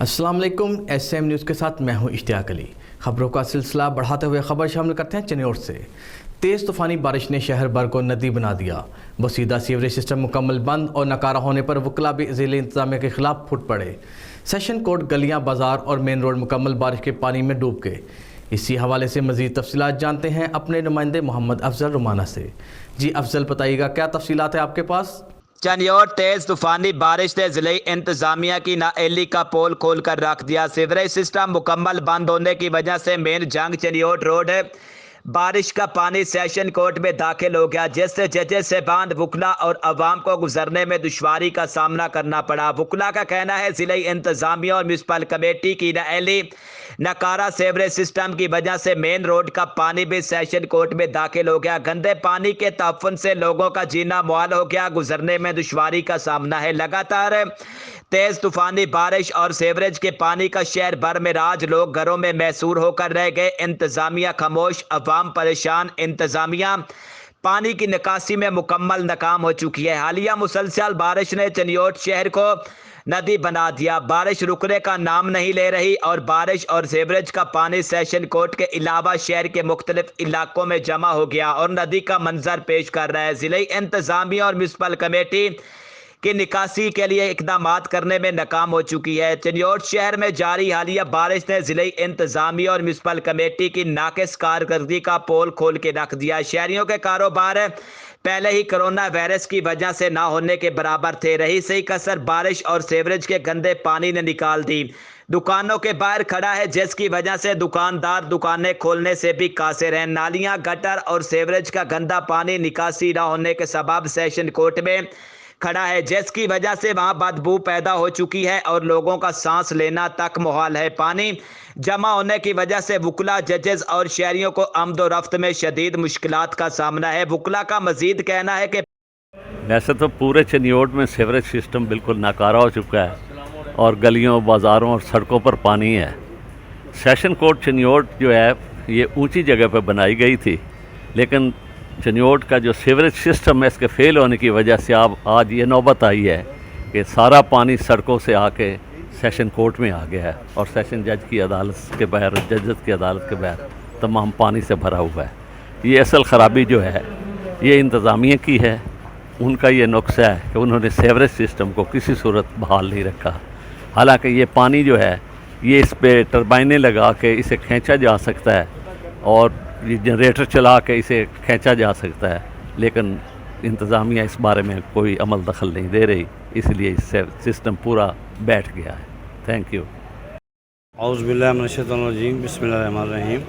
अस्सलाम वालेकुम। SM news के साथ मैं हूं इश्तियाक अली। खबरों का सिलसिला बढ़ाते हुए खबर शामिल करते हैं चनियोट से। तेज़ तूफ़ानी बारिश ने शहर भर को नदी बना दिया। बसीदा सीवरेज सिस्टम मुकम्मल बंद और नकारा होने पर वकला भी ज़िले इंतज़ामिया के खिलाफ फुट पड़े। सेशन कोर्ट, गलियाँ, बाजार और मेन रोड मुकम्मल बारिश के पानी में डूब गए। इसी हवाले से मज़ीद तफसीलात जानते हैं अपने नुमाइंदे मोहम्मद अफजल रुमाना से। जी अफजल, बताइएगा क्या तफसीलात है आपके पास? चनियोट तेज तूफानी बारिश ने जिले इंतजामिया की नाअहली का पोल खोल कर रख दिया। सीवरेज सिस्टम मुकम्मल बंद होने की वजह से मेन जंग चनियोट रोड बारिश का पानी सेशन कोर्ट में दाखिल हो गया, जिससे जजेस से बांध वकला और अवाम को गुजरने में दुश्वारी का सामना करना पड़ा। वकला का कहना है जिले इंतजामिया और म्यूनसिपल कमेटी की नाअहली नकारा सीवरेज सिस्टम की वजह से मेन रोड का पानी भी सेशन कोर्ट में दाखिल हो गया। गंदे पानी के तहफ़्फ़ुज़ से लोगों का जीना मुहाल हो गया, गुजरने में दुश्वारी का सामना है। लगातार तेज तूफानी बारिश और सीवरेज के पानी का शहर भर में राज, लोग घरों में मैसूर होकर रह गए। इंतजामिया खामोश, अवाम परेशान। इंतजामिया पानी की निकासी में मुकम्मल नाकाम हो चुकी है। हालिया मुसलसल बारिश ने चनियोट शहर को नदी बना दिया। बारिश रुकने का नाम नहीं ले रही और बारिश और सीवरेज का पानी सेशन कोर्ट के अलावा शहर के मुख्तलिफ इलाकों में जमा हो गया और नदी का मंजर पेश कर रहा है। जिले इंतजामिया और म्यूनसिपल कमेटी की निकासी के लिए इकदाम करने में नाकाम हो चुकी है। चनियोट शहर में जारी हालिया बारिश ने जिले इंतजामिया और म्यूनसिपल कमेटी की नाकिस कारकर्दगी का पोल खोल के रख दिया। शहरियों के कारोबार पहले ही कोरोना वायरस की वजह से ना होने के बराबर थे। रही सही कसर बारिश और सीवरेज के गंदे पानी ने निकाल दी। दुकानों के बाहर खड़ा है, जिसकी वजह से दुकानदार दुकानें खोलने से भी कासिर हैं। नालियां, गटर और सीवरेज का गंदा पानी निकासी ना होने के सबब सेशन कोर्ट में खड़ा है, जिसकी वजह से वहां बदबू पैदा हो चुकी है और लोगों का सांस लेना तक मुहाल है। पानी जमा होने की वजह से वकला, जजेस और शहरियों को आमदोरफ्त में शदीद मुश्किलात का सामना है। वकला का मजीद कहना है कि वैसे तो पूरे चनियोट में सीवरेज सिस्टम बिल्कुल नाकारा हो चुका है और गलियों, बाज़ारों और सड़कों पर पानी है। सेशन कोर्ट चनियोट जो है ये ऊंची जगह पर बनाई गई थी, लेकिन चनियोट का जो सीवरेज सिस्टम है इसके फेल होने की वजह से अब आज ये नौबत आई है कि सारा पानी सड़कों से आके सेशन कोर्ट में आ गया है और सेशन जज की अदालत के बाहर, जजेस की अदालत के बाहर तमाम पानी से भरा हुआ है। ये असल ख़राबी जो है ये इंतज़ामिया की है। उनका ये नुक्सा है कि उन्होंने सीवरेज सिस्टम को किसी सूरत बहाल नहीं रखा। हालांकि ये पानी जो है ये इस पर टरबाइनें लगा के इसे खींचा जा सकता है और ये जनरेटर चला के इसे खींचा जा सकता है, लेकिन इंतज़ामिया इस बारे में कोई अमल दखल नहीं दे रही, इसलिए इससे सिस्टम पूरा बैठ गया है। Thank you. औज़ु बिल्लाहि मिनश शैतानिर रजीम, बिस्मिल्लाहिर रहमानिर रहीम।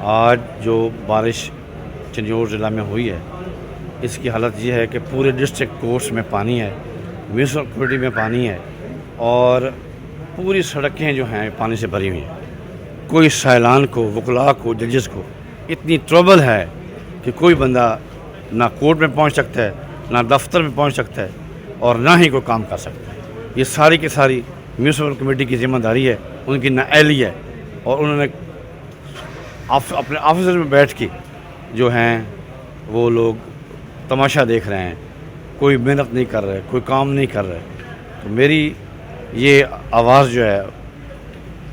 आज जो बारिश चनियोट ज़िला में हुई है, इसकी हालत ये है कि पूरे डिस्ट्रिक्ट कोर्ट्स में पानी है, म्यूनसिपल कमेटी में पानी है और पूरी सड़कें जो हैं पानी से भरी हुई हैं। कोई साइलान को, वकला को, जजेस को इतनी ट्रबल है कि कोई बंदा ना कोर्ट में पहुंच सकता है, ना दफ्तर में पहुंच सकता है और ना ही कोई काम कर सकता है। ये सारी की सारी म्यूनसिपल कमेटी की ज़िम्मेदारी है, उनकी नाअहली है और उन्होंने अपने ऑफिस में बैठ के जो हैं वो लोग तमाशा देख रहे हैं, कोई मेहनत नहीं कर रहे, कोई काम नहीं कर रहे। तो मेरी ये आवाज़ जो है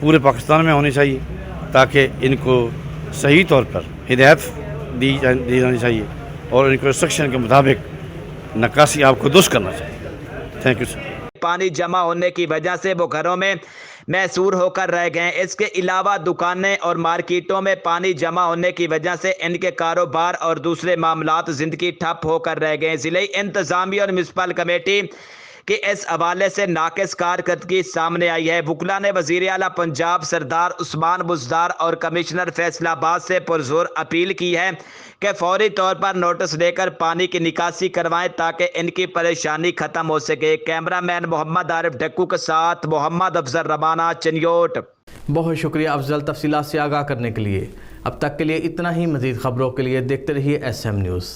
पूरे पाकिस्तान में होनी चाहिए ताकि इनको सही तौर पर हिदायत दी जानी चाहिए और इनको इंस्ट्रक्शन के मुताबिक नक्कासी आपको दुरुस्त करना चाहिए। Thank you sir. पानी जमा होने की वजह से वो घरों में मैसूर होकर रह गए। इसके अलावा दुकानें और मार्केटों में पानी जमा होने की वजह से इनके कारोबार और दूसरे मामलात ज़िंदगी ठप होकर रह गए। ज़िले इंतज़ामिया और म्यूनसिपल कमेटी कि इस हवाले से नाकिस कारकर्दगी सामने आई है। वकला ने वज़ीर आला पंजाब सरदार उस्मान बुज़दार और कमिश्नर फैसलाबाद से पुरज़ोर अपील की है कि फौरी तौर पर नोटिस लेकर पानी की निकासी करवाएं ताकि इनकी परेशानी ख़त्म हो सके। कैमरामैन मोहम्मद आरिफ डक्कू के साथ मोहम्मद अफजल रबाना, चनियोट। बहुत शुक्रिया अफजल तफसीलात से आगाह करने के लिए। अब तक के लिए इतना ही। मज़ीद खबरों के लिए देखते रहिए SM न्यूज़।